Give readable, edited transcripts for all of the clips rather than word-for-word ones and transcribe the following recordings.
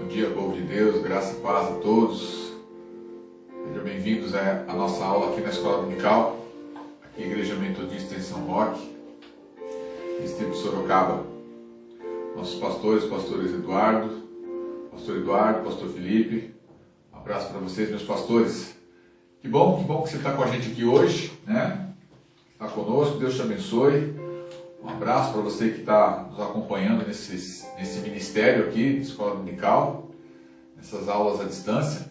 dia, povo de Deus, graça e paz a todos. Sejam bem-vindos à nossa aula aqui na Escola Dominical, aqui Igreja Metodista em São Roque, distrito de Sorocaba. Nossos pastores, pastor Eduardo, pastor Felipe, um abraço para vocês, meus pastores. Que bom que você está com a gente aqui hoje, né? Está conosco, Deus te abençoe. Um abraço para você que está nos acompanhando nesse ministério aqui, Escola Dominical, nessas aulas à distância.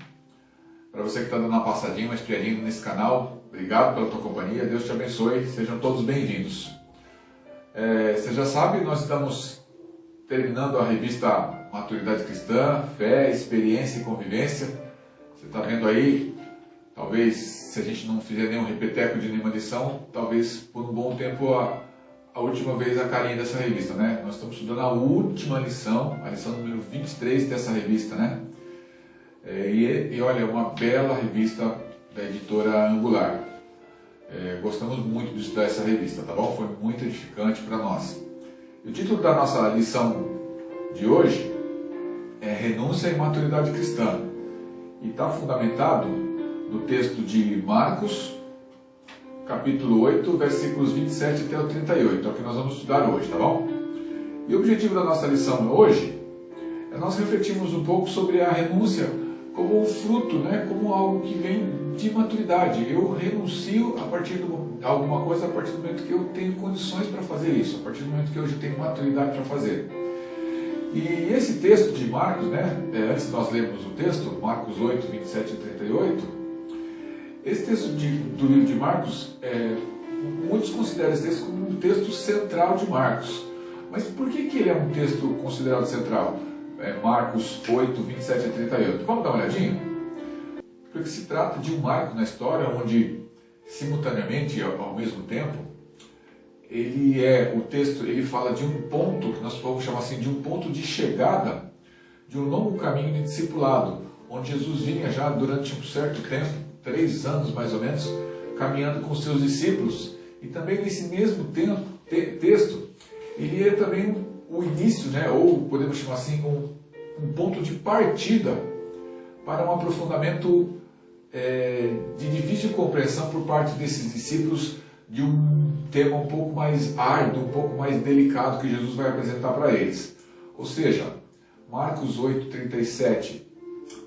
Para você que está dando uma passadinha, uma espiadinha nesse canal, obrigado pela tua companhia, Deus te abençoe, sejam todos bem-vindos. Você já sabe, nós estamos terminando a revista Maturidade Cristã, Fé, Experiência e Convivência. Você está vendo aí, talvez se a gente não fizer nenhum repeteco de nenhuma lição, talvez por um bom tempo a última vez a carinha dessa revista, né? Nós estamos estudando a última lição, a lição número 23 dessa revista, né? E olha, é uma bela revista da editora Angular. Gostamos muito de estudar essa revista, tá bom? Foi muito edificante para nós. E o título da nossa lição de hoje é Renúncia e Maturidade Cristã. E está fundamentado no texto de Marcos, capítulo 8, versículos 27 até o 38. É o que nós vamos estudar hoje, tá bom? E o objetivo da nossa lição hoje é nós refletirmos um pouco sobre a renúncia como um fruto, né? Como algo que vem de maturidade. Eu renuncio a partir de alguma coisa a partir do momento que eu tenho condições para fazer isso, a partir do momento que eu já tenho maturidade para fazer. E esse texto de Marcos, né? Antes de nós lermos o texto, Marcos 8, 27 e 38, esse texto do livro de Marcos, muitos consideram esse texto como um texto central de Marcos. Mas por que ele é um texto considerado central? Marcos 8, 27 a 38. Vamos dar uma olhadinha? Porque se trata de um marco na história onde, simultaneamente, ao mesmo tempo, o texto fala de um ponto, que nós podemos chamar assim, de um ponto de chegada de um longo caminho de discipulado, onde Jesus vinha já durante um certo tempo, 3 anos mais ou menos, caminhando com os seus discípulos. E também nesse mesmo texto, ele é também o início, né, ou podemos chamar assim, um ponto de partida para um aprofundamento de difícil compreensão por parte desses discípulos de um tema um pouco mais árduo, um pouco mais delicado que Jesus vai apresentar para eles. Ou seja, Marcos 8, 27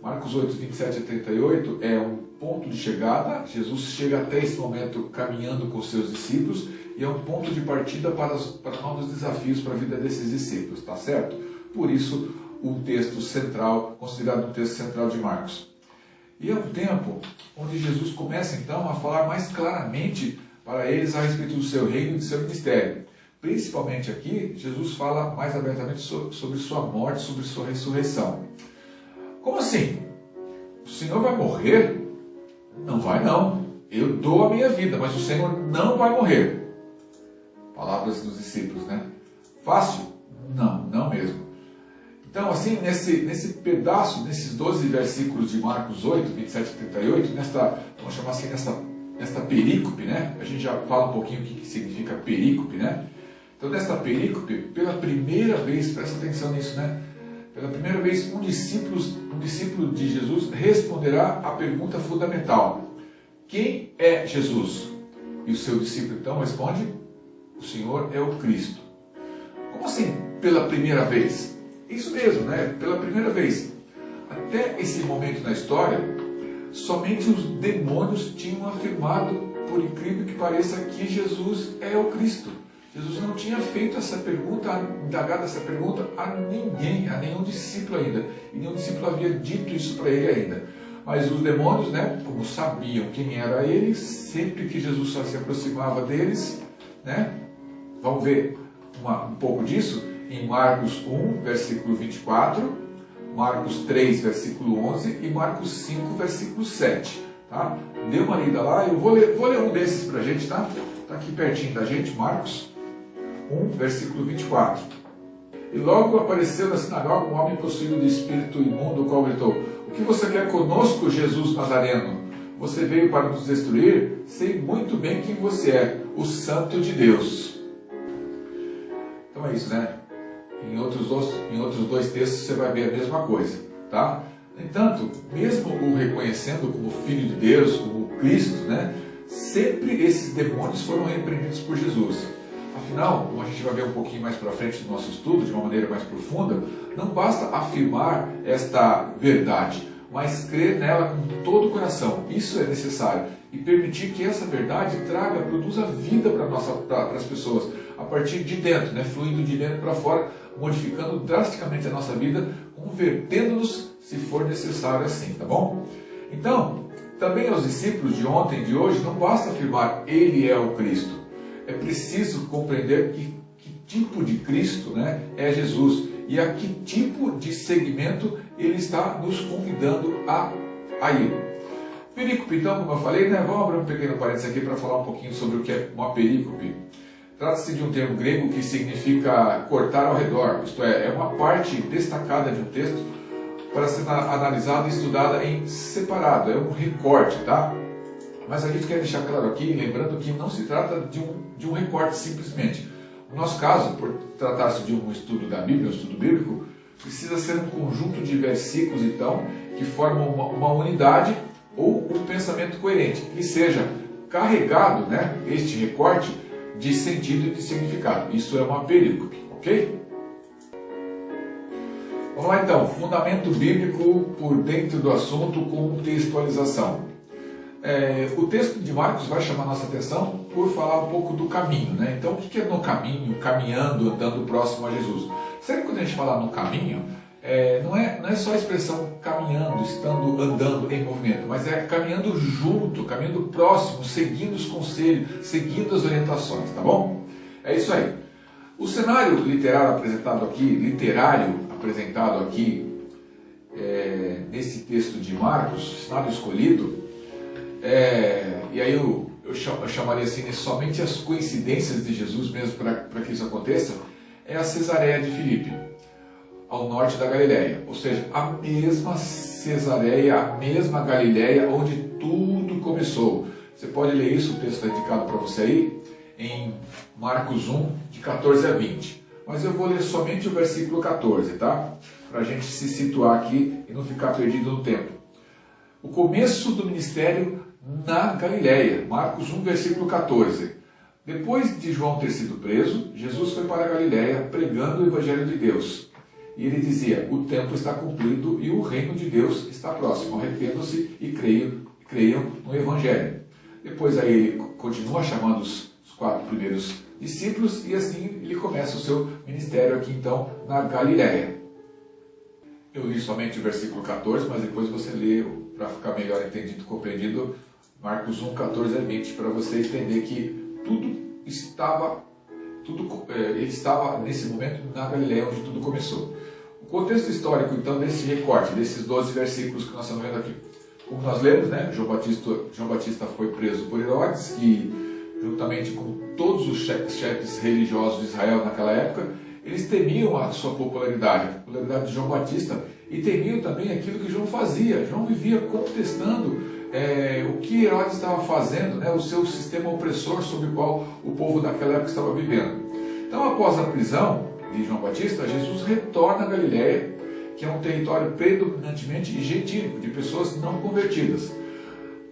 a 38 é um ponto de chegada. Jesus chega até esse momento caminhando com seus discípulos e é um ponto de partida para novos desafios para a vida desses discípulos, tá certo? Por isso, o texto central, considerado o texto central de Marcos. E é um tempo onde Jesus começa então a falar mais claramente para eles a respeito do seu reino e do seu ministério. Principalmente aqui, Jesus fala mais abertamente sobre sua morte, sobre sua ressurreição. Como assim? O Senhor vai morrer? Não vai não. Eu dou a minha vida, mas o Senhor não vai morrer. Palavras dos discípulos, né? Fácil? Não mesmo. Então, assim, nesse pedaço, nesses 12 versículos de Marcos 8, 27 e 38, vamos chamar assim, nesta perícope, né? A gente já fala um pouquinho o que significa perícope, né? Então, nesta perícope, pela primeira vez, presta atenção nisso, né? Pela primeira vez, um discípulo de Jesus responderá a pergunta fundamental: quem é Jesus? E o seu discípulo então responde: o Senhor é o Cristo. Como assim, pela primeira vez? Isso mesmo, né? Pela primeira vez. Até esse momento na história, somente os demônios tinham afirmado, por incrível que pareça, que Jesus é o Cristo. Jesus não tinha feito essa pergunta, indagado essa pergunta a ninguém, a nenhum discípulo ainda. E nenhum discípulo havia dito isso para ele ainda. Mas os demônios, né, como sabiam quem era ele, sempre que Jesus só se aproximava deles, né? Vamos ver um pouco disso em Marcos 1, versículo 24, Marcos 3, versículo 11 e Marcos 5, versículo 7. Tá? Dê uma lida lá, eu vou ler um desses para a gente, tá? Está aqui pertinho da gente, Marcos 1, versículo 24. E logo apareceu na sinagoga um homem possuído de espírito imundo, o qual gritou: o que você quer conosco, Jesus Nazareno? Você veio para nos destruir? Sei muito bem quem você é, o Santo de Deus. Então é isso, né? Em outros dois textos você vai ver a mesma coisa. tá? No entanto, mesmo o reconhecendo como Filho de Deus, como Cristo, né, sempre esses demônios foram repreendidos por Jesus. Afinal, como a gente vai ver um pouquinho mais para frente no nosso estudo, de uma maneira mais profunda, não basta afirmar esta verdade, mas crer nela com todo o coração. Isso é necessário. E permitir que essa verdade produza vida para as pessoas, a partir de dentro, né? Fluindo de dentro para fora, modificando drasticamente a nossa vida, convertendo-nos se for necessário assim, tá bom? Então, também aos discípulos de ontem e de hoje, não basta afirmar Ele é o Cristo. É preciso compreender que tipo de Cristo, né, é Jesus e a que tipo de segmento Ele está nos convidando a ir. Perícope, então, como eu falei, né, vamos abrir um pequeno parênteses aqui para falar um pouquinho sobre o que é uma perícope. Trata-se de um termo grego que significa cortar ao redor, isto é uma parte destacada de um texto para ser analisada e estudada em separado, é um recorte, tá? Mas a gente quer deixar claro aqui, lembrando que não se trata de um recorte simplesmente. No nosso caso, por tratar-se de um estudo da Bíblia, um estudo bíblico, precisa ser um conjunto de versículos, então, que formam uma unidade ou um pensamento coerente, que seja carregado, né, este recorte, de sentido e de significado. Isso é uma perícope, ok? Vamos lá então, fundamento bíblico por dentro do assunto, contextualização. O texto de Marcos vai chamar nossa atenção por falar um pouco do caminho, né? Então, o que é no caminho, caminhando, andando próximo a Jesus? Sempre quando a gente fala no caminho, não é só a expressão caminhando, andando em movimento, mas é caminhando junto, caminhando próximo, seguindo os conselhos, seguindo as orientações, tá bom? É isso aí. O cenário literário apresentado aqui, nesse texto de Marcos, cenário escolhido, e aí eu chamaria assim, somente as coincidências de Jesus mesmo para que isso aconteça, é a Cesareia de Filipe, ao norte da Galileia, ou seja, a mesma Cesareia, a mesma Galileia onde tudo começou. Você pode ler isso, o texto está indicado para você aí, em Marcos 1, de 14 a 20. Mas eu vou ler somente o versículo 14, tá? Para a gente se situar aqui e não ficar perdido no tempo. O começo do ministério na Galileia, Marcos 1, versículo 14. Depois de João ter sido preso, Jesus foi para a Galileia pregando o Evangelho de Deus. E ele dizia, o tempo está cumprido e o reino de Deus está próximo. Arrependam-se e creiam no Evangelho. Depois aí ele continua chamando os 4 primeiros discípulos e assim ele começa o seu ministério aqui então na Galileia. Eu li somente o versículo 14, mas depois você lê, para ficar melhor entendido e compreendido, Marcos 1, 14 a 20, para você entender que ele estava nesse momento na Galileia onde tudo começou. O contexto histórico então desse recorte, desses 12 versículos que nós estamos vendo aqui. Como nós lemos, né, João Batista foi preso por Herodes, que juntamente com todos os chefes religiosos de Israel naquela época, eles temiam a sua popularidade, a popularidade de João Batista, e temiam também aquilo que João fazia. João vivia contestando o que Herodes estava fazendo, né, o seu sistema opressor sobre o qual o povo daquela época estava vivendo. Então, após a prisão de João Batista, Jesus retorna a Galileia, que é um território predominantemente gentílico, de pessoas não convertidas,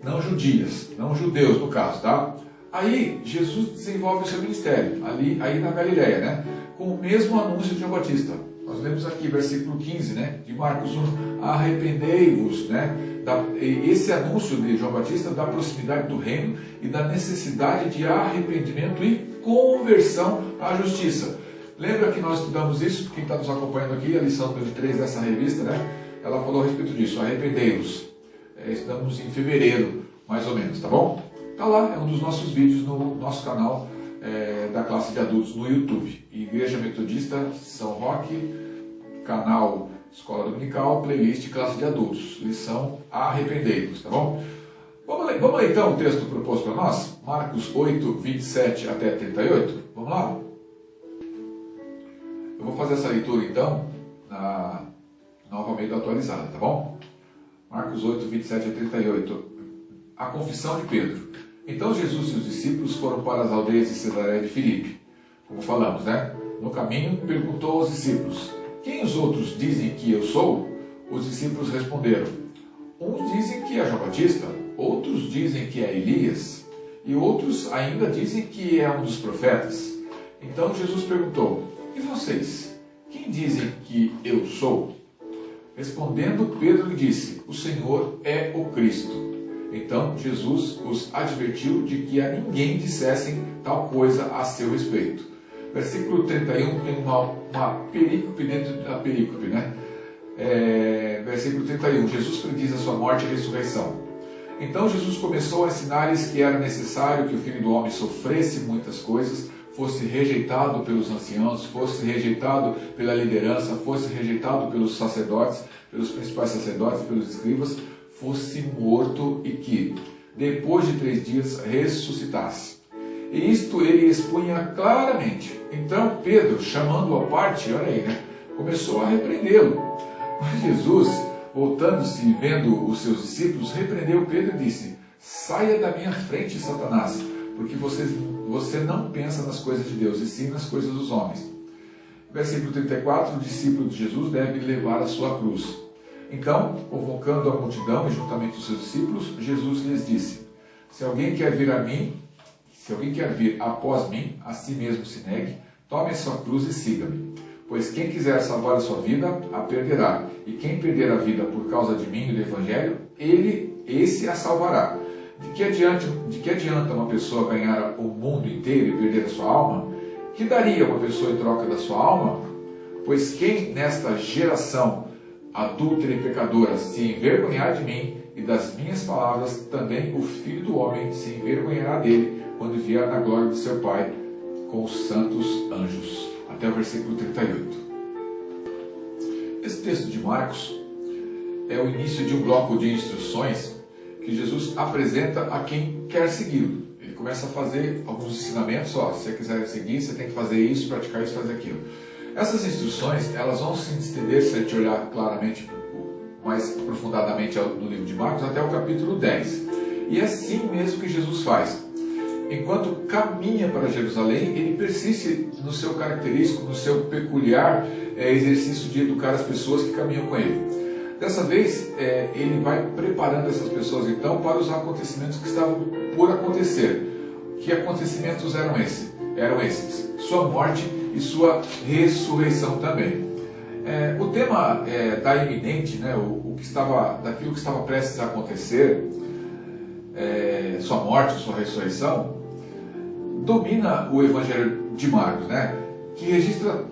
não judias, não judeus no caso, tá? Aí Jesus desenvolve o seu ministério, aí na Galileia, né? Com o mesmo anúncio de João Batista. Nós lemos aqui, versículo 15, né? De Marcos 1, arrependei-vos, né? Esse anúncio de João Batista da proximidade do reino e da necessidade de arrependimento e conversão à justiça. Lembra que nós estudamos isso? Quem está nos acompanhando aqui, a lição número 3 dessa revista, né? Ela falou a respeito disso, arrependei-vos. Estudamos em fevereiro, mais ou menos, tá bom? Está lá, é um dos nossos vídeos no nosso canal da classe de adultos no YouTube. Igreja Metodista São Roque, canal Escola Dominical, playlist classe de adultos, lição arrependei-vos, tá bom? Vamos ler então o texto proposto para nós? Marcos 8, 27 até 38. Vamos lá? Eu vou fazer essa leitura então na Nova Almeida atualizada, tá bom? Marcos 8, 27 a 38. A confissão de Pedro. Então Jesus e os discípulos foram para as aldeias de Cesareia de Filipe. Como falamos, né? No caminho perguntou aos discípulos, quem os outros dizem que eu sou? Os discípulos responderam: uns dizem que é João Batista, outros dizem que é Elias, e outros ainda dizem que é um dos profetas. Então Jesus perguntou: e vocês? Quem dizem que eu sou? Respondendo, Pedro lhe disse: o Senhor é o Cristo. Então Jesus os advertiu de que a ninguém dissessem tal coisa a seu respeito. Versículo 31 tem uma perícope dentro da perícope, né? Versículo 31, Jesus prediz a sua morte e ressurreição. Então Jesus começou a ensinar-lhes que era necessário que o Filho do Homem sofresse muitas coisas, fosse rejeitado pelos anciãos, fosse rejeitado pela liderança, fosse rejeitado pelos sacerdotes, pelos principais sacerdotes, pelos escribas, fosse morto e que, depois de 3 dias, ressuscitasse. E isto ele expunha claramente. Então Pedro, chamando-o à parte, olha aí, né, começou a repreendê-lo. Mas Jesus, voltando-se e vendo os seus discípulos, repreendeu Pedro e disse: saia da minha frente, Satanás, porque você não pensa nas coisas de Deus, e sim nas coisas dos homens. Versículo 34, o discípulo de Jesus deve levar a sua cruz. Então, convocando a multidão e juntamente os seus discípulos, Jesus lhes disse: se alguém quer vir após mim, a si mesmo se negue, tome a sua cruz e siga-me. Pois quem quiser salvar a sua vida, a perderá. E quem perder a vida por causa de mim e do Evangelho, esse a salvará. De que adianta uma pessoa ganhar o mundo inteiro e perder a sua alma? Que daria uma pessoa em troca da sua alma? Pois quem nesta geração adúltera e pecadora se envergonhar de mim e das minhas palavras, também o Filho do Homem se envergonhará dele quando vier na glória de seu Pai com os santos anjos. Até o versículo 38. Esse texto de Marcos é o início de um bloco de instruções que Jesus apresenta a quem quer segui-lo. Ele começa a fazer alguns ensinamentos: se você quiser seguir, você tem que fazer isso, praticar isso, fazer aquilo. Essas instruções, elas vão se estender, se a gente olhar claramente, mais aprofundadamente no livro de Marcos, até o capítulo 10. E é assim mesmo que Jesus faz. Enquanto caminha para Jerusalém, ele persiste no seu característico, no seu peculiar exercício de educar as pessoas que caminham com ele. Dessa vez, ele vai preparando essas pessoas então para os acontecimentos que estavam por acontecer. Que acontecimentos eram esses? Sua morte e sua ressurreição também. O tema da iminente, né, daquilo que estava prestes a acontecer, sua morte, sua ressurreição, domina o Evangelho de Marcos, né, que registra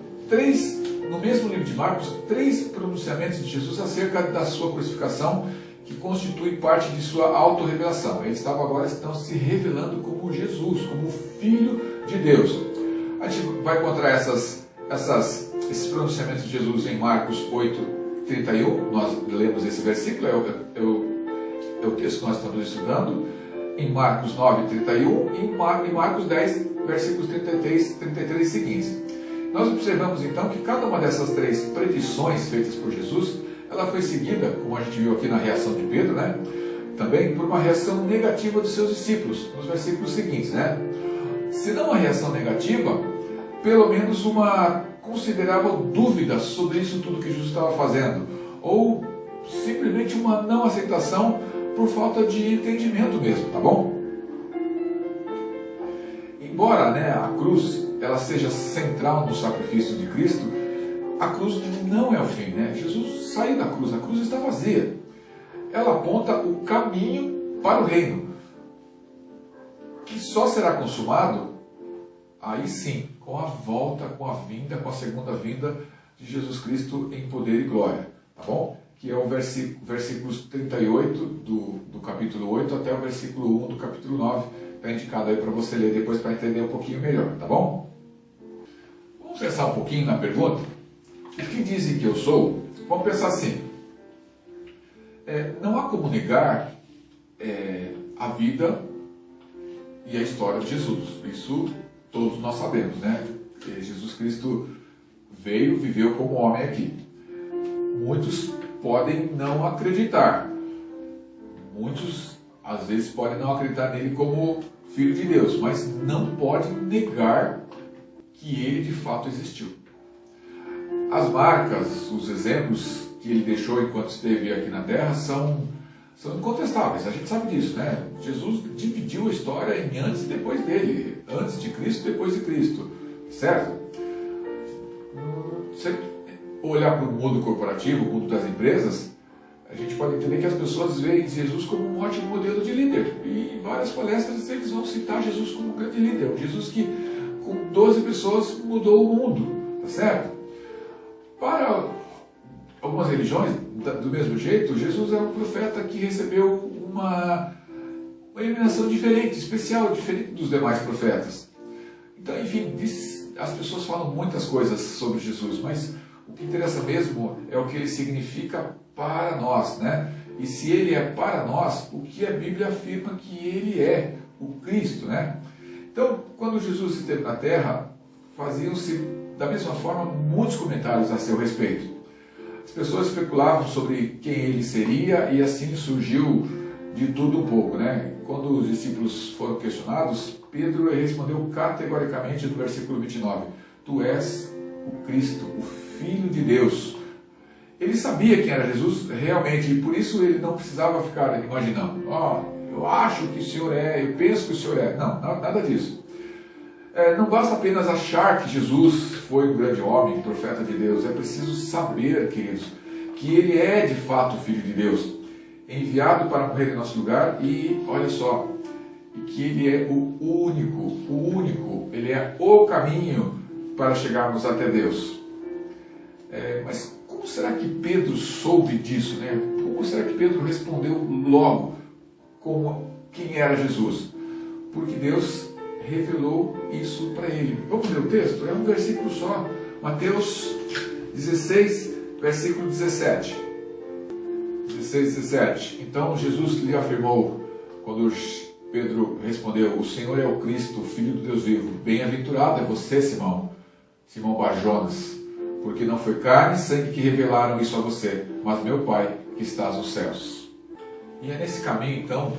no mesmo livro de Marcos, 3 pronunciamentos de Jesus acerca da sua crucificação, que constitui parte de sua autorrevelação. Ele estava agora se revelando como Jesus, como Filho de Deus. A gente vai encontrar esses pronunciamentos de Jesus em Marcos 8:31. Nós lemos esse versículo, é o texto que nós estamos estudando. Em Marcos 9:31 e em Marcos 10, versículos 33 e seguintes. Nós observamos então que cada uma dessas 3 predições feitas por Jesus, ela foi seguida, como a gente viu aqui na reação de Pedro, né, também por uma reação negativa dos seus discípulos, nos versículos seguintes, né? Se não uma reação negativa, pelo menos uma considerável dúvida sobre isso tudo que Jesus estava fazendo, ou simplesmente uma não aceitação por falta de entendimento mesmo, tá bom? Embora, né, a cruz ela seja central no sacrifício de Cristo, a cruz não é o fim, né? Jesus saiu da cruz, a cruz está vazia. Ela aponta o caminho para o reino, que só será consumado, aí sim, com a volta, com a segunda vinda de Jesus Cristo em poder e glória, tá bom? Que é o versículos 38 do capítulo 8 até o versículo 1 do capítulo 9, está indicado aí para você ler depois para entender um pouquinho melhor, tá bom? Vamos pensar um pouquinho na pergunta. O que dizem que eu sou? Vamos pensar assim. Não há como negar a vida e a história de Jesus. Isso todos nós sabemos, né? Que Jesus Cristo veio, viveu como homem aqui. Muitos podem não acreditar. Muitos, às vezes, podem não acreditar nele como Filho de Deus, mas não podem negar que ele de fato existiu. As marcas, os exemplos que ele deixou enquanto esteve aqui na Terra são incontestáveis, a gente sabe disso, né? Jesus dividiu a história em antes e depois dele, antes de Cristo e depois de Cristo, certo? Se olhar para o mundo corporativo, o mundo das empresas, a gente pode entender que as pessoas veem Jesus como um ótimo modelo de líder. E em várias palestras eles vão citar Jesus como um grande líder. Jesus que com 12 pessoas mudou o mundo, tá certo? Para algumas religiões, do mesmo jeito, Jesus é um profeta que recebeu uma iluminação diferente, especial, diferente dos demais profetas. Então, enfim, as pessoas falam muitas coisas sobre Jesus, mas o que interessa mesmo é o que ele significa para nós, né? E se ele é para nós, o que a Bíblia afirma que ele é, o Cristo, né? Então, quando Jesus esteve na Terra, faziam-se, da mesma forma, muitos comentários a seu respeito. As pessoas especulavam sobre quem ele seria e assim surgiu de tudo um pouco, né? Quando os discípulos foram questionados, Pedro respondeu categoricamente no versículo 29, tu és o Cristo, o Filho de Deus. Ele sabia quem era Jesus realmente e por isso ele não precisava ficar imaginando, eu acho que o Senhor é, eu penso que o Senhor é. Não, nada disso. Não basta apenas achar que Jesus foi um grande homem, profeta de Deus. É preciso saber, queridos, que ele é de fato o Filho de Deus, enviado para morrer em nosso lugar e, olha só, que ele é o único, ele é o caminho para chegarmos até Deus. Mas como será que Pedro soube disso, né? Como será que Pedro respondeu logo como quem era Jesus? Porque Deus revelou isso para ele. Vamos ler o texto? É um versículo só. Mateus 16, versículo 17. 16, 17. Então Jesus lhe afirmou, quando Pedro respondeu, o Senhor é o Cristo, o Filho do Deus vivo. Bem-aventurado é você, Simão Bar-Jonas, porque não foi carne e sangue que revelaram isso a você, mas meu Pai que estás nos céus. E é nesse caminho, então,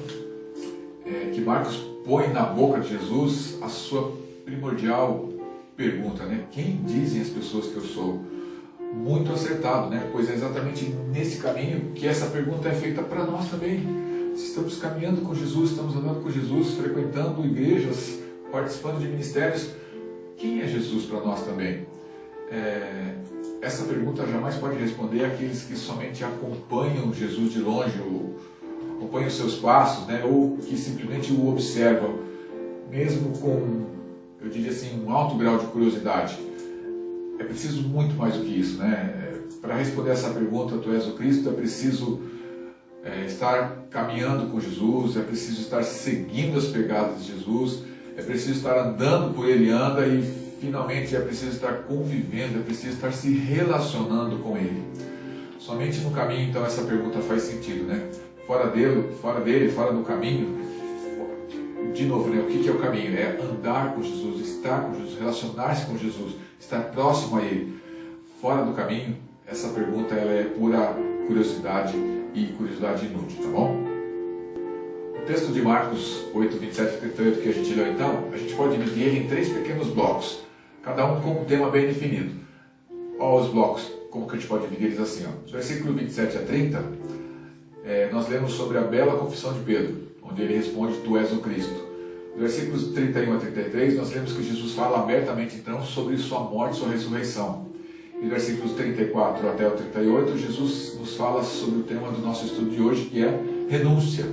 que Marcos põe na boca de Jesus a sua primordial pergunta, né? Quem dizem as pessoas que eu sou? Muito acertado, né? Pois é exatamente nesse caminho que essa pergunta é feita para nós também. Se estamos caminhando com Jesus, estamos andando com Jesus, frequentando igrejas, participando de ministérios, quem é Jesus para nós também? Essa pergunta jamais pode responder aqueles que somente acompanham Jesus de longe, ou acompanham os seus passos, né? Ou que simplesmente o observam, mesmo com, eu diria assim, um alto grau de curiosidade. É preciso muito mais do que isso, né? Para responder essa pergunta, tu és o Cristo, é preciso estar caminhando com Jesus, é preciso estar seguindo as pegadas de Jesus, é preciso estar andando por Ele anda e finalmente é preciso estar convivendo, é preciso estar se relacionando com Ele. Somente no caminho, então, essa pergunta faz sentido, né? Fora do caminho, de novo, né? O que é o caminho? É andar com Jesus, estar com Jesus, relacionar-se com Jesus, estar próximo a Ele. Fora do caminho, essa pergunta ela é pura curiosidade e curiosidade inútil, tá bom? O texto de Marcos 8, 27 e 38 que a gente leu então, a gente pode dividir ele em 3 pequenos blocos, cada um com um tema bem definido. Olha os blocos, como que a gente pode dividir eles assim, ó. Do versículo 27 a 30, nós lemos sobre a bela confissão de Pedro, onde ele responde, tu és o Cristo. Do versículos 31 a 33, nós lemos que Jesus fala abertamente então sobre sua morte e sua ressurreição. E do versículos 34 até o 38, Jesus nos fala sobre o tema do nosso estudo de hoje, que é renúncia.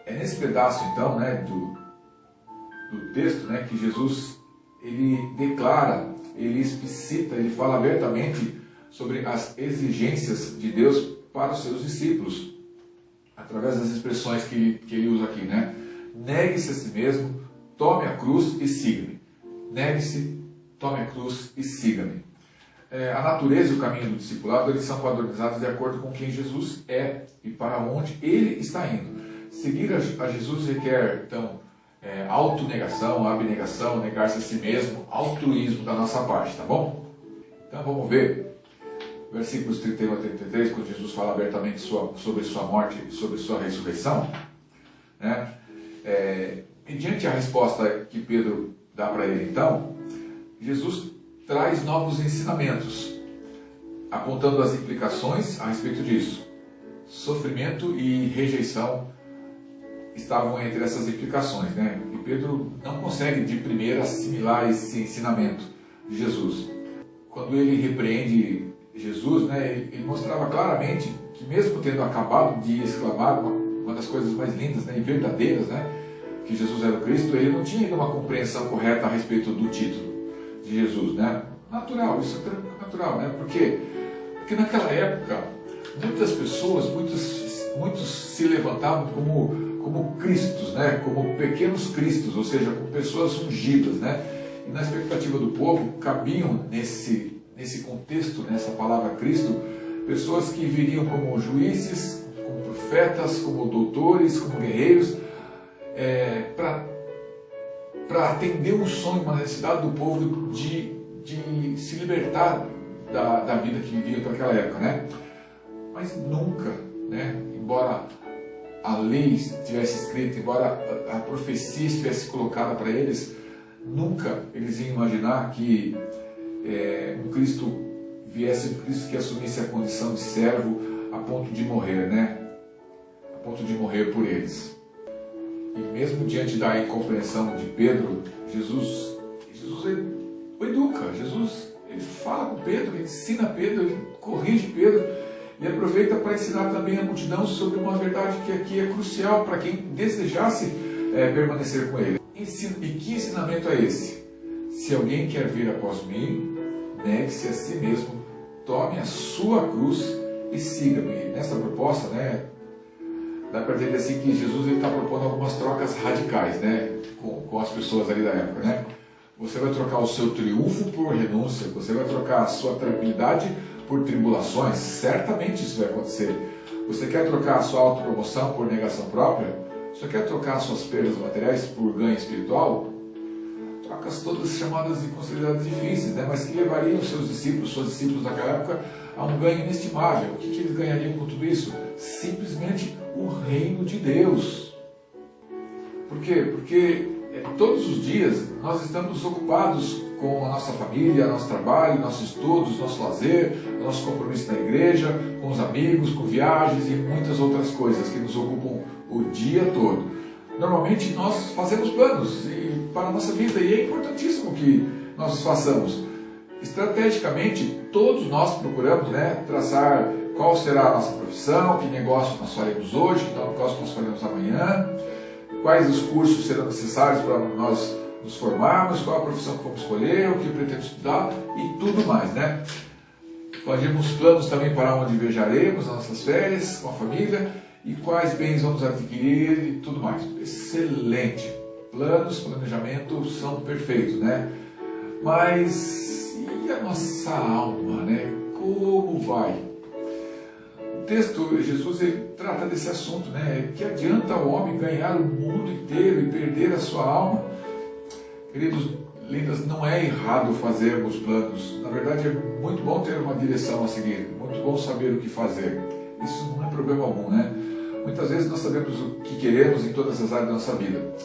É nesse pedaço então, né, do texto, né, que Jesus ele declara, ele explicita, ele fala abertamente sobre as exigências de Deus para os seus discípulos, através das expressões que ele usa aqui, né? Negue-se a si mesmo, tome a cruz e siga-me. Negue-se, tome a cruz e siga-me. A natureza e o caminho do discipulado, eles são padronizados de acordo com quem Jesus é e para onde ele está indo. Seguir a Jesus requer, então, autonegação, abnegação, negar-se a si mesmo, altruísmo da nossa parte, tá bom? Então vamos ver versículos 31 a 33, quando Jesus fala abertamente sobre sua morte e sobre sua ressurreição, né? Mediante a resposta que Pedro dá para ele, então, Jesus traz novos ensinamentos, apontando as implicações a respeito disso. Sofrimento e rejeição estavam entre essas implicações, né? E Pedro não consegue de primeira assimilar esse ensinamento de Jesus. Quando ele repreende Jesus, né, ele mostrava claramente que, mesmo tendo acabado de exclamar uma das coisas mais lindas, né, e verdadeiras, né, que Jesus era o Cristo, ele não tinha ainda uma compreensão correta a respeito do título de Jesus, né? Natural, isso é natural, né? Por quê? Porque naquela época, muitas pessoas, muitos se levantavam como cristos, né? Como pequenos cristos, ou seja, como pessoas ungidas, né? E na expectativa do povo, cabiam nesse contexto, nessa palavra Cristo, pessoas que viriam como juízes, como profetas, como doutores, como guerreiros, para atender um sonho, uma necessidade do povo de se libertar da vida que viviam naquela época, né? Mas nunca, né? Embora a lei estivesse escrita, embora a profecia estivesse colocada para eles, nunca eles iam imaginar que um Cristo viesse, um Cristo que assumisse a condição de servo a ponto de morrer, né? A ponto de morrer por eles. E mesmo diante da incompreensão de Pedro, Jesus o educa, Jesus ele fala com Pedro, ele ensina Pedro, ele corrige Pedro e aproveita para ensinar também a multidão sobre uma verdade que aqui é crucial para quem desejasse permanecer com ele. E que ensinamento é esse? Se alguém quer vir após mim, negue-se a si mesmo, tome a sua cruz e siga-me. Nessa proposta, né, dá para entender assim que Jesus está propondo algumas trocas radicais, né, com as pessoas ali da época, né? Você vai trocar o seu triunfo por renúncia, você vai trocar a sua tranquilidade por tribulações, certamente isso vai acontecer. Você quer trocar a sua autopromoção por negação própria? Você quer trocar as suas perdas materiais por ganho espiritual? Trocas todas chamadas e consideradas difíceis, né? Mas que levariam seus discípulos naquela época, a um ganho inestimável. O que eles ganhariam com tudo isso? Simplesmente o reino de Deus. Por quê? Porque todos os dias nós estamos ocupados com a nossa família, nosso trabalho, nossos estudos, nosso lazer, nosso compromisso na igreja, com os amigos, com viagens e muitas outras coisas que nos ocupam o dia todo. Normalmente nós fazemos planos para a nossa vida e é importantíssimo que nós façamos. Estrategicamente, todos nós procuramos, né, traçar qual será a nossa profissão, que negócio nós faremos hoje, que negócio nós faremos amanhã, quais os cursos serão necessários para nós nos formarmos, qual a profissão que vamos escolher, o que pretendemos estudar e tudo mais, né? Fazemos planos também para onde viajaremos, nas nossas férias, com a família, e quais bens vamos adquirir e tudo mais. Excelente! Planos, planejamento são perfeitos, né? Mas e a nossa alma, né? Como vai? O texto, Jesus, ele trata desse assunto, né? Que adianta o homem ganhar o mundo inteiro e perder a sua alma? Queridos, lindas, não é errado fazermos planos. Na verdade, é muito bom ter uma direção a seguir, muito bom saber o que fazer. Isso não é problema algum, né? Muitas vezes nós sabemos o que queremos em todas as áreas da nossa vida.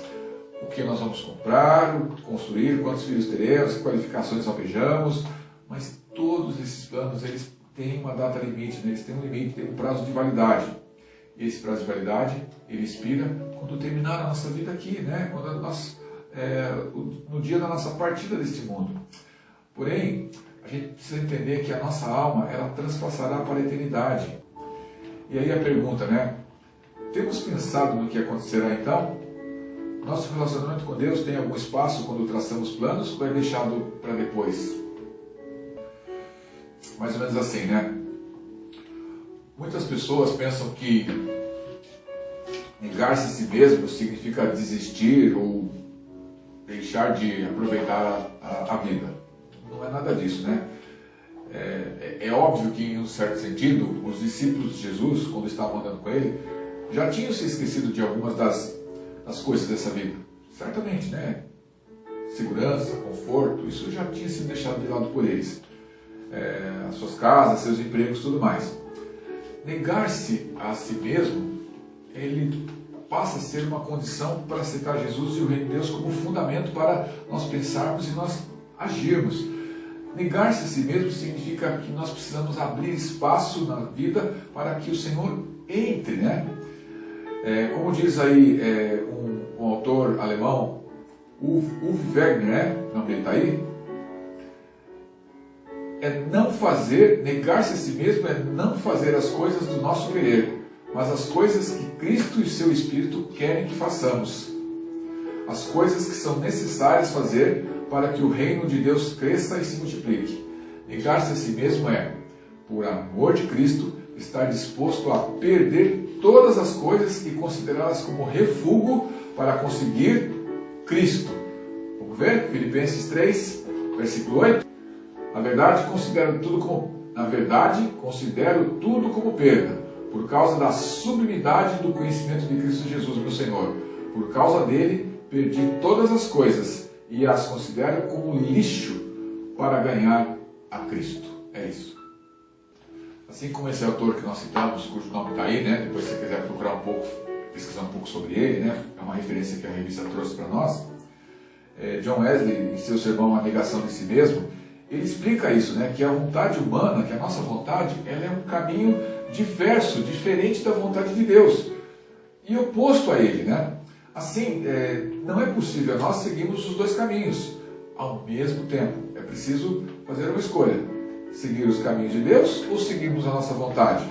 O que nós vamos comprar, construir, quantos filhos teremos, que qualificações almejamos, mas todos esses planos, eles têm uma data limite, né? Eles têm um limite, têm um prazo de validade. E esse prazo de validade, ele expira quando terminar a nossa vida aqui, né? Quando nós, no dia da nossa partida deste mundo. Porém, a gente precisa entender que a nossa alma, ela transpassará para a eternidade. E aí a pergunta, né? Temos pensado no que acontecerá então? Nosso relacionamento com Deus tem algum espaço quando traçamos planos ou é deixado para depois? Mais ou menos assim, né? Muitas pessoas pensam que negar-se a si mesmo significa desistir ou deixar de aproveitar a vida. Não é nada disso, né? É óbvio que, em um certo sentido, os discípulos de Jesus, quando estavam andando com ele, já tinham se esquecido de algumas das coisas dessa vida. Certamente, né? Segurança, conforto, isso já tinha sido deixado de lado por eles. As suas casas, seus empregos, tudo mais. Negar-se a si mesmo, ele passa a ser uma condição para aceitar Jesus e o reino de Deus como fundamento para nós pensarmos e nós agirmos. Negar-se a si mesmo significa que nós precisamos abrir espaço na vida para que o Senhor entre, né? Como diz aí um autor alemão, Uwe Wegner, né? O nome dele está aí. Não fazer, negar-se a si mesmo é não fazer as coisas do nosso querer, mas as coisas que Cristo e seu Espírito querem que façamos. As coisas que são necessárias fazer para que o reino de Deus cresça e se multiplique. Negar-se a si mesmo é, por amor de Cristo, estar disposto a perder todas as coisas e considerá-las como refúgio para conseguir Cristo. Vamos ver? Filipenses 3, versículo 8. Na verdade, considero tudo como perda, por causa da sublimidade do conhecimento de Cristo Jesus, meu Senhor. Por causa dele, perdi todas as coisas e as considero como lixo para ganhar a Cristo. É isso. Assim como esse autor que nós citamos, cujo nome está aí, né? Depois se você quiser procurar um pouco, pesquisar um pouco sobre ele, né? É uma referência que a revista trouxe para nós. John Wesley, em seu sermão A Negação de Si Mesmo, ele explica isso, né? Que a vontade humana, que a nossa vontade, ela é um caminho diverso, diferente da vontade de Deus e oposto a ele, né? Assim, não é possível nós seguirmos os dois caminhos ao mesmo tempo. É preciso fazer uma escolha: seguir os caminhos de Deus ou seguirmos a nossa vontade.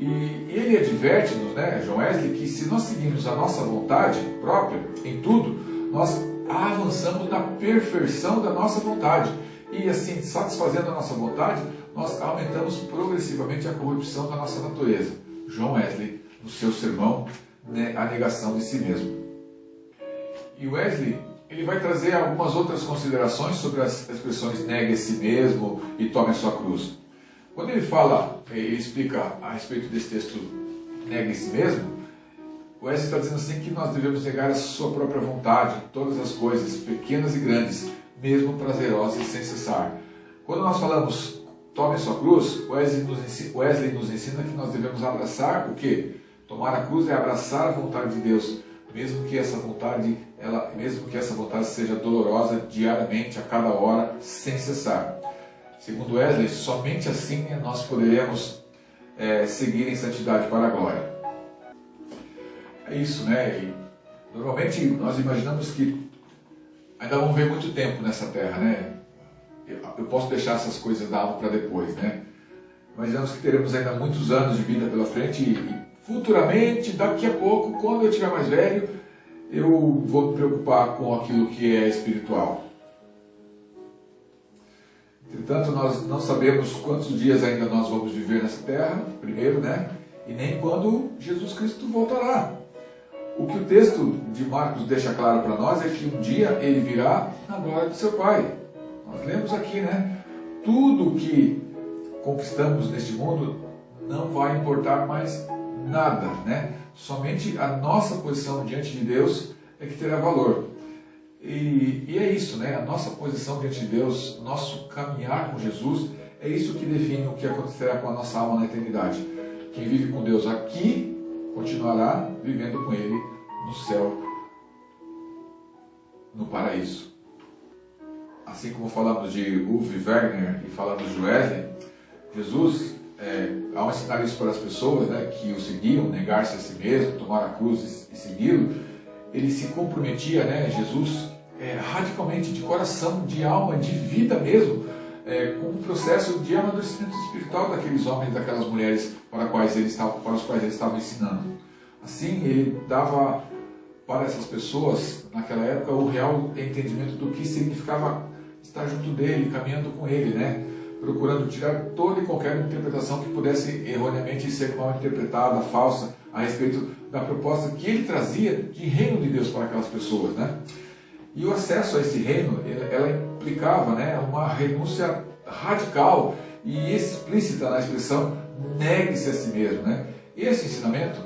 E ele adverte-nos, né, John Wesley, que se nós seguirmos a nossa vontade própria em tudo, nós avançamos na perfeição da nossa vontade. E assim, satisfazendo a nossa vontade, nós aumentamos progressivamente a corrupção da nossa natureza. John Wesley, no seu sermão, né, A Negação de Si Mesmo. E Wesley, ele vai trazer algumas outras considerações sobre as expressões negue a si mesmo e tome a sua cruz. Quando ele fala, ele explica a respeito desse texto, negue a si mesmo, Wesley está dizendo assim que nós devemos negar a sua própria vontade, todas as coisas, pequenas e grandes, mesmo prazerosas sem cessar. Quando nós falamos tome a sua cruz, Wesley nos ensina que nós devemos abraçar o quê? Tomar a cruz é abraçar a vontade de Deus, mesmo que essa vontade seja dolorosa diariamente, a cada hora, sem cessar. Segundo Wesley, somente assim nós poderemos seguir em santidade para a glória. É isso, né? E, normalmente nós imaginamos que ainda vamos ver muito tempo nessa terra, né? Eu posso deixar essas coisas da alma para depois, né? Imaginamos que teremos ainda muitos anos de vida pela frente e futuramente, daqui a pouco, quando eu estiver mais velho, eu vou me preocupar com aquilo que é espiritual. Entretanto, nós não sabemos quantos dias ainda nós vamos viver nessa terra, primeiro, né? E nem quando Jesus Cristo voltará. O que o texto de Marcos deixa claro para nós é que um dia ele virá na glória do seu Pai. Nós lemos aqui, né? Tudo que conquistamos neste mundo não vai importar mais nada, né? Somente a nossa posição diante de Deus é que terá valor. E é isso, né? A nossa posição diante de Deus, nosso caminhar com Jesus, é isso que define o que acontecerá com a nossa alma na eternidade. Quem vive com Deus aqui continuará vivendo com Ele no céu, no paraíso. Assim como falamos de Uwe Wegner e falamos de Wesley, Jesus, ao ensinar isso para as pessoas, né, que o seguiam, negar-se a si mesmo, tomar a cruz e segui-lo, ele se comprometia, né, Jesus, radicalmente, de coração, de alma, de vida mesmo, com o processo de amadurecimento espiritual daqueles homens e daquelas mulheres para os quais ele estava ensinando. Assim, ele dava para essas pessoas, naquela época, o real entendimento do que significava estar junto dele, caminhando com ele, né? Procurando tirar toda e qualquer interpretação que pudesse erroneamente ser mal interpretada, falsa, a respeito da proposta que ele trazia de reino de Deus para aquelas pessoas, né? E o acesso a esse reino, ela implicava, né, uma renúncia radical e explícita na expressão negue-se a si mesmo, né? Esse ensinamento,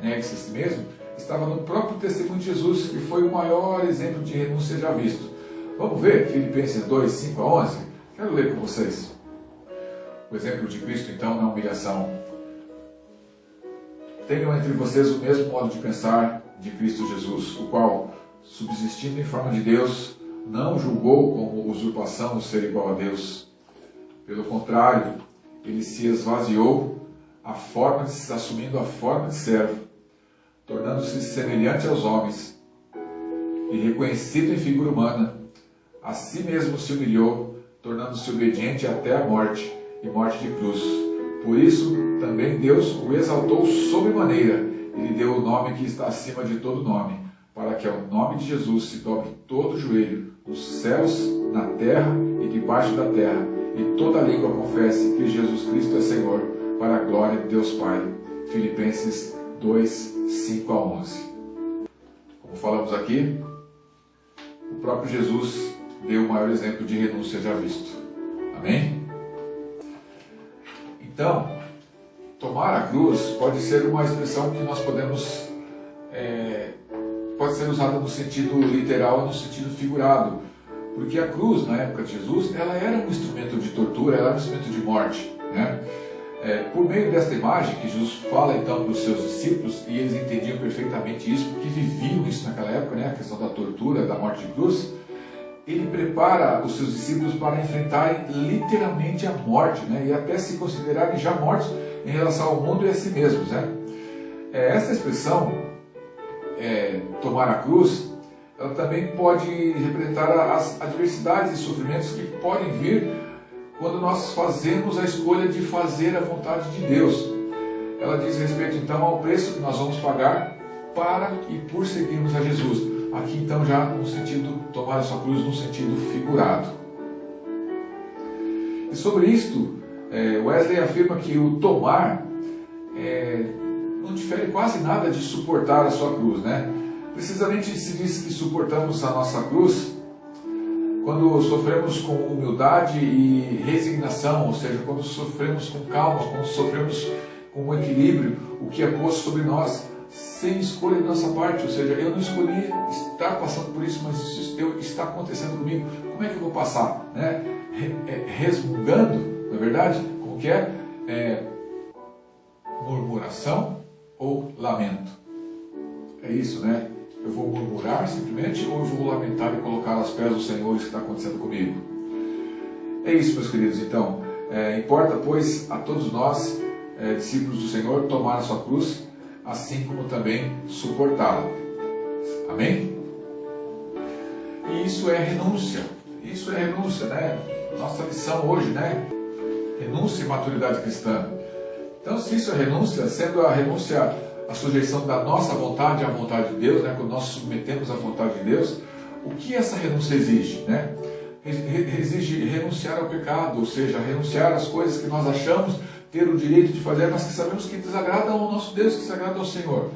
negue-se a si mesmo, estava no próprio testemunho de Jesus, que foi o maior exemplo de renúncia já visto. Vamos ver Filipenses 2, 5 a 11? Quero ler com vocês. O exemplo de Cristo, então, na humilhação. Tenham entre vocês o mesmo modo de pensar de Cristo Jesus, o qual, subsistindo em forma de Deus, não julgou como usurpação o ser igual a Deus. Pelo contrário, ele se esvaziou, assumindo a forma de servo, tornando-se semelhante aos homens, e reconhecido em figura humana, a si mesmo se humilhou, tornando-se obediente até a morte, e morte de cruz. Por isso, também Deus o exaltou sobremaneira, e lhe deu o nome que está acima de todo nome, para que ao nome de Jesus se dobre todo o joelho, nos céus, na terra e debaixo da terra, e toda língua confesse que Jesus Cristo é Senhor, para a glória de Deus Pai. Filipenses 2, 5 a 11. Como falamos aqui, o próprio Jesus deu o maior exemplo de renúncia já visto. Amém? Então, tomar a cruz pode ser uma expressão que nós podemos, pode ser usada no sentido literal e no sentido figurado, porque a cruz, na época de Jesus, ela era um instrumento de tortura, ela era um instrumento de morte, né? Por meio desta imagem que Jesus fala então para os seus discípulos, e eles entendiam perfeitamente isso, porque viviam isso naquela época, né? A questão da tortura, da morte de cruz, ele prepara os seus discípulos para enfrentarem literalmente a morte, né? E até se considerarem já mortos em relação ao mundo e a si mesmos, né? Essa expressão, tomar a cruz, ela também pode representar as adversidades e sofrimentos que podem vir quando nós fazemos a escolha de fazer a vontade de Deus. Ela diz respeito então ao preço que nós vamos pagar para e por seguirmos a Jesus. Aqui então já no sentido, tomar a sua cruz no sentido figurado. E sobre isto, Wesley afirma que o tomar não difere quase nada de suportar a sua cruz, né? Precisamente se diz que suportamos a nossa cruz quando sofremos com humildade e resignação, ou seja, quando sofremos com calma, quando sofremos com equilíbrio, o que é posto sobre nós, sem escolha da nossa parte, ou seja, eu não escolhi estar passando por isso, mas isso está acontecendo comigo, como é que eu vou passar? Né? Resmungando, na verdade, como que é? Murmuração ou lamento? É isso, né? Eu vou murmurar simplesmente ou eu vou lamentar e colocar aos pés do Senhor isso que está acontecendo comigo? É isso, meus queridos. Então, importa, pois, a todos nós, discípulos do Senhor, tomar a sua cruz, assim como também suportá-la. Amém? E isso é renúncia. Isso é renúncia, né? Nossa lição hoje, né? Renúncia e maturidade cristã. Então, se isso é renúncia, sendo a renúncia a sujeição da nossa vontade à vontade de Deus, né? Quando nós submetemos à vontade de Deus, o que essa renúncia exige, né? Exige renunciar ao pecado, ou seja, renunciar às coisas que nós achamos ter o direito de fazer, mas que sabemos que desagradam ao nosso Deus, que desagradam ao Senhor.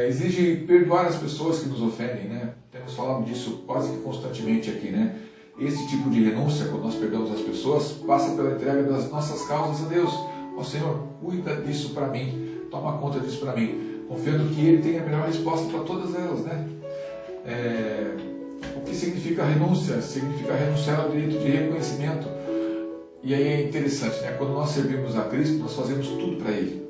Exige perdoar as pessoas que nos ofendem, né? Temos falado disso quase que constantemente aqui, né? Esse tipo de renúncia, quando nós perdoamos as pessoas, passa pela entrega das nossas causas a Deus. Ó Senhor, cuida disso para mim, toma conta disso para mim, confiando que Ele tem a melhor resposta para todas elas, né? O que significa renúncia? Significa renunciar ao direito de reconhecimento. E aí é interessante, né? Quando nós servimos a Cristo, nós fazemos tudo para Ele.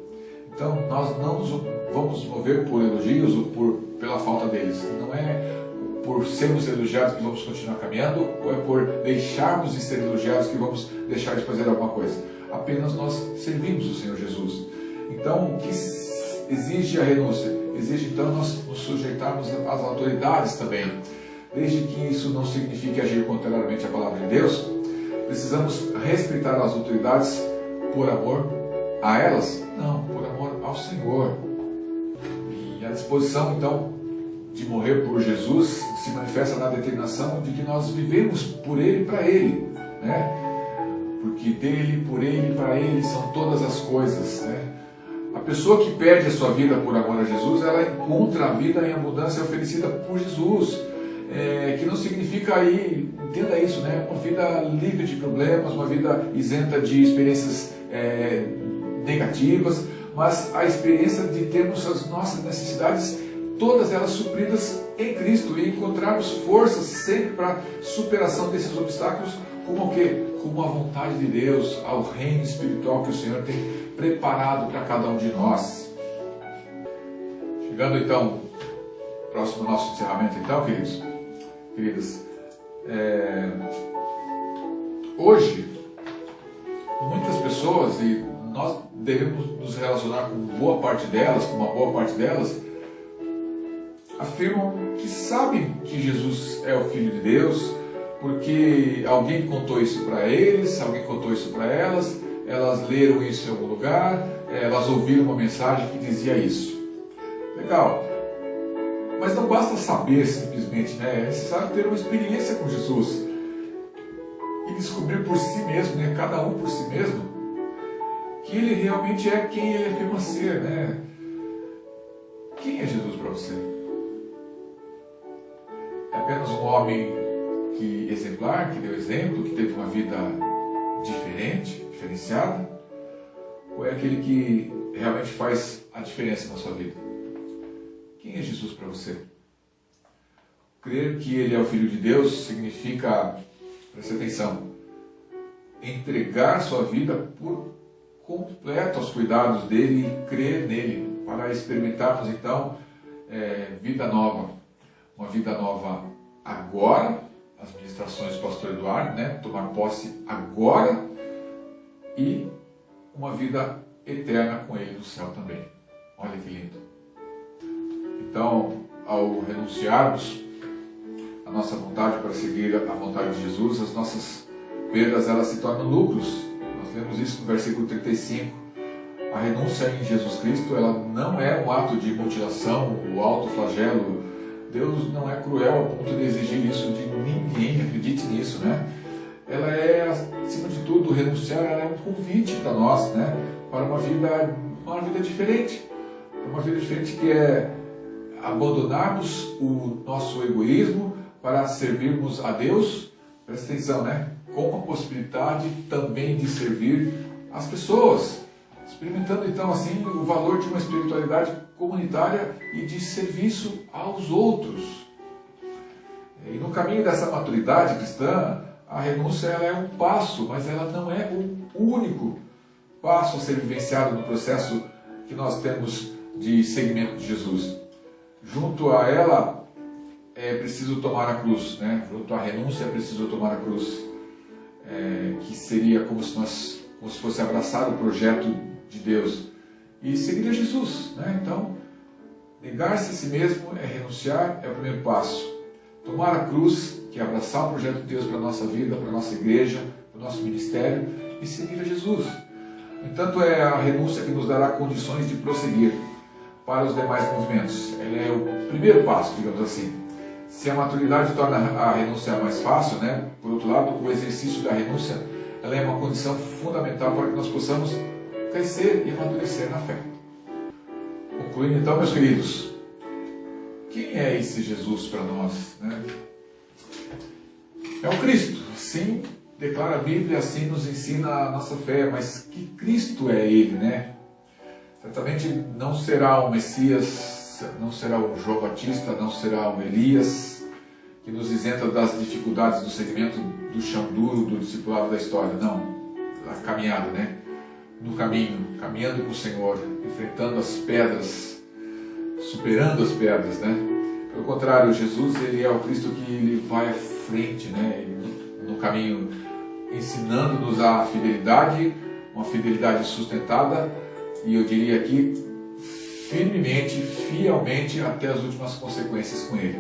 Então, nós não nos vamos mover por elogios ou pela falta deles. Não é por sermos elogiados que vamos continuar caminhando, ou é por deixarmos de ser elogiados que vamos deixar de fazer alguma coisa. Apenas nós servimos o Senhor Jesus. Então, o que exige a renúncia? Exige então nós nos sujeitarmos às autoridades também. Desde que isso não signifique agir contrariamente à palavra de Deus, precisamos respeitar as autoridades por amor a elas? Não, por amor ao Senhor. E a disposição então de morrer por Jesus se manifesta na determinação de que nós vivemos por Ele e para Ele, né? Porque dele, por Ele e para Ele são todas as coisas, né? A pessoa que perde a sua vida por amor a Jesus, ela encontra a vida em abundância oferecida por Jesus, que não significa aí, entenda isso, né? Uma vida livre de problemas, uma vida isenta de experiências negativas, mas a experiência de termos as nossas necessidades, todas elas supridas em Cristo, e encontrarmos forças sempre para a superação desses obstáculos, como o quê? Como a vontade de Deus, ao reino espiritual que o Senhor tem preparado para cada um de nós. Chegando então, próximo ao nosso encerramento então, queridos, queridas, Hoje, muitas pessoas, e nós devemos nos relacionar com boa parte delas, com uma boa parte delas, afirmam que sabem que Jesus é o Filho de Deus, porque alguém contou isso para eles, alguém contou isso para elas leram isso em algum lugar, elas ouviram uma mensagem que dizia isso. Legal. Mas não basta saber simplesmente, né? É necessário ter uma experiência com Jesus e descobrir por si mesmo, né? Cada um por si mesmo, que ele realmente é quem ele afirma ser, né? Quem é Jesus para você? É apenas um homem exemplar, que deu exemplo, que teve uma vida diferente, diferenciada? Ou é aquele que realmente faz a diferença na sua vida? Quem é Jesus para você? Crer que ele é o Filho de Deus significa, preste atenção, entregar sua vida por completo aos cuidados dele e crer nele, para experimentarmos então vida nova. Uma vida nova agora, as ministrações do pastor Eduardo, né? Tomar posse agora, e uma vida eterna com ele no céu também. Olha que lindo. Então, ao renunciarmos a nossa vontade para seguir a vontade de Jesus, as nossas perdas elas se tornam lucros. Nós lemos isso no versículo 35. A renúncia em Jesus Cristo, ela não é um ato de mutilação, o autoflagelo. Deus não é cruel a ponto de exigir isso de ninguém, acredite nisso, né? Ela é, acima de tudo, renunciar ela é um convite para nós, né? Para uma vida diferente. Uma vida diferente que é abandonarmos o nosso egoísmo para servirmos a Deus, presta atenção, né? Com a possibilidade também de servir as pessoas, experimentando então assim o valor de uma espiritualidade comunitária e de serviço aos outros. E no caminho dessa maturidade cristã, a renúncia ela é um passo, mas ela não é o único passo a ser vivenciado no processo que nós temos de seguimento de Jesus. Junto a ela é preciso tomar a cruz, né? Junto à renúncia é preciso tomar a cruz, que seria como se fosse abraçar o projeto de Deus e seguir a Jesus, né? Então, negar-se a si mesmo é renunciar, é o primeiro passo. Tomar a cruz, que é abraçar o projeto de Deus para a nossa vida, para a nossa igreja, para o nosso ministério, e seguir a Jesus. No entanto, é a renúncia que nos dará condições de prosseguir para os demais movimentos. Ela é o primeiro passo, digamos assim. Se a maturidade torna a renúncia mais fácil, né? Por outro lado, o exercício da renúncia ela é uma condição fundamental para que nós possamos crescer e amadurecer na fé. Concluindo então, meus queridos, quem é esse Jesus para nós, né? É o Cristo, sim, declara a Bíblia, assim nos ensina a nossa fé, mas que Cristo é Ele, né? Certamente não será o Messias, não será o João Batista, não será o Elias, que nos isenta das dificuldades do segmento do chão duro, do discipulado da história, não, a caminhada, né? No caminho, caminhando com o Senhor, enfrentando as pedras, superando as pedras, né? Pelo contrário, Jesus ele é o Cristo que ele vai à frente, né? No caminho, ensinando-nos a fidelidade, uma fidelidade sustentada, e eu diria aqui, firmemente, fielmente, até as últimas consequências com Ele.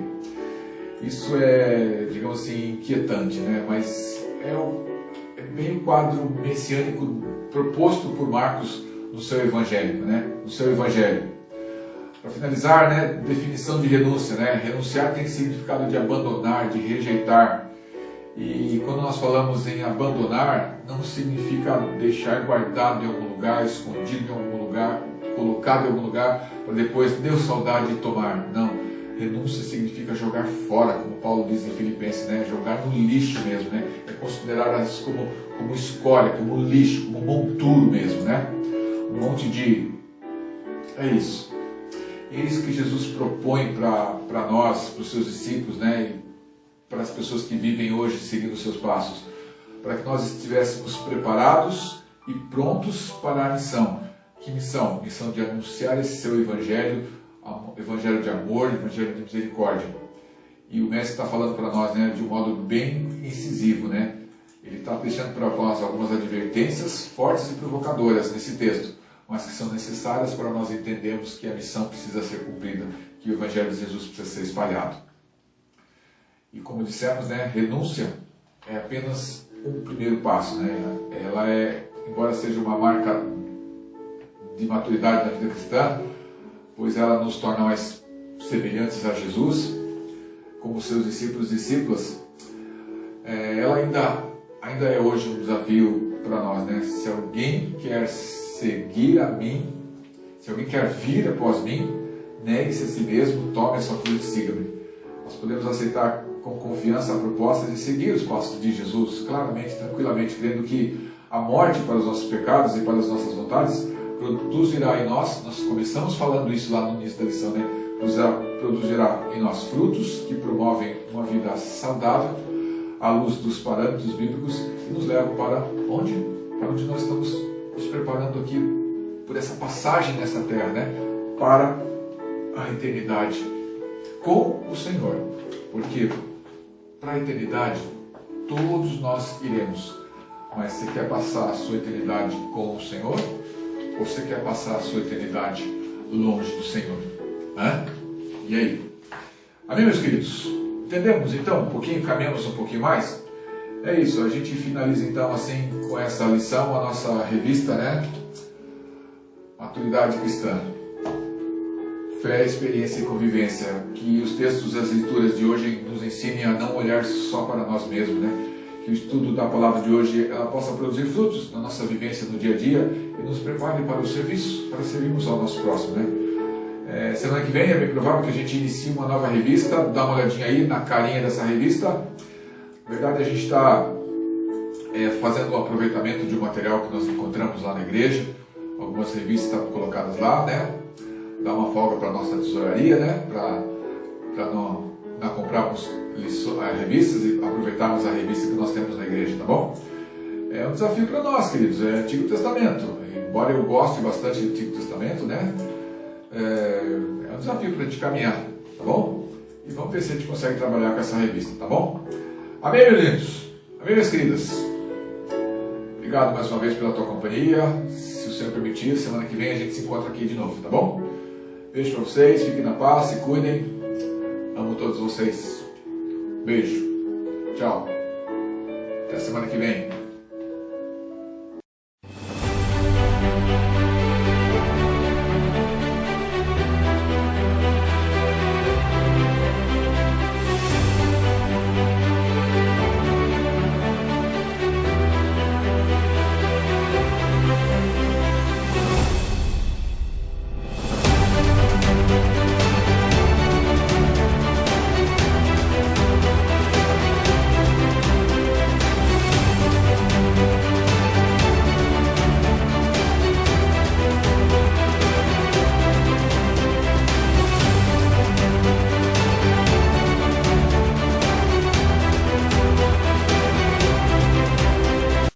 Isso é, digamos assim, inquietante, né? Mas é bem o quadro messiânico proposto por Marcos no seu Evangelho, né? No seu Evangelho. Para finalizar, né? Definição de renúncia, né? Renunciar tem significado de abandonar, de rejeitar. E quando nós falamos em abandonar, não significa deixar guardado em algum lugar, escondido em algum lugar, colocado em algum lugar, para depois deu saudade de tomar. Não. Renúncia significa jogar fora, como Paulo diz em Filipenses, né? Jogar no lixo mesmo, né? É considerar isso como escória, como lixo, como monturo mesmo, né? Um monte de... É isso. É isso que Jesus propõe para nós, para os seus discípulos, né? E para as pessoas que vivem hoje seguindo os seus passos, para que nós estivéssemos preparados e prontos para a missão. Que missão? Missão de anunciar esse seu evangelho de amor, evangelho de misericórdia. E o mestre está falando para nós, né, de um modo bem incisivo, né? Ele está deixando para nós algumas advertências fortes e provocadoras nesse texto, mas que são necessárias para nós entendermos que a missão precisa ser cumprida, que o Evangelho de Jesus precisa ser espalhado. E como dissemos, né, renúncia é apenas um primeiro passo, né? Ela é, embora seja uma marca de maturidade na vida cristã, pois ela nos torna mais semelhantes a Jesus, como seus discípulos e discípulas, ela ainda é hoje um desafio para nós, né? Se alguém quer seguir a mim, se alguém quer vir após mim, negue-se a si mesmo, tome a sua cruz e siga-me. Nós podemos aceitar com confiança a proposta de seguir os passos de Jesus, claramente, tranquilamente, crendo que a morte para os nossos pecados e para as nossas vontades produzirá em nós começamos falando isso lá no início da lição, né? Produzirá em nós frutos que promovem uma vida saudável à luz dos parâmetros bíblicos e nos levam para onde? Para onde nós estamos nos preparando aqui por essa passagem nessa terra, né? Para a eternidade com o Senhor. Porque para a eternidade todos nós iremos. Mas você quer passar a sua eternidade com o Senhor? Ou você quer passar a sua eternidade longe do Senhor? Hã? E aí? Amém, meus queridos? Entendemos então um pouquinho? Caminhamos um pouquinho mais? É isso, a gente finaliza então assim com essa lição, a nossa revista, né? Maturidade Cristã. Fé, experiência e convivência. Que os textos e as leituras de hoje nos ensinem a não olhar só para nós mesmos, né? Que o estudo da palavra de hoje ela possa produzir frutos na nossa vivência no dia a dia e nos prepare para o serviço, para servirmos ao nosso próximo, né? Semana que vem é bem provável que a gente inicie uma nova revista. Dá uma olhadinha aí na carinha dessa revista. Na verdade, a gente está fazendo um aproveitamento de um material que nós encontramos lá na igreja. Algumas revistas estão colocadas lá, né? Dá uma folga para a nossa tesouraria, né? Para não comprarmos revistas e aproveitarmos a revista que nós temos na igreja, tá bom? É um desafio para nós, queridos, é Antigo Testamento. Embora eu goste bastante do Antigo Testamento, né? É um desafio para a gente caminhar, tá bom? E vamos ver se a gente consegue trabalhar com essa revista, tá bom? Amém, meus lindos? Amém, minhas queridas? Obrigado mais uma vez pela tua companhia. Se o Senhor permitir, semana que vem a gente se encontra aqui de novo, tá bom? Beijo para vocês, fiquem na paz, se cuidem. Amo todos vocês. Beijo. Tchau. Até semana que vem.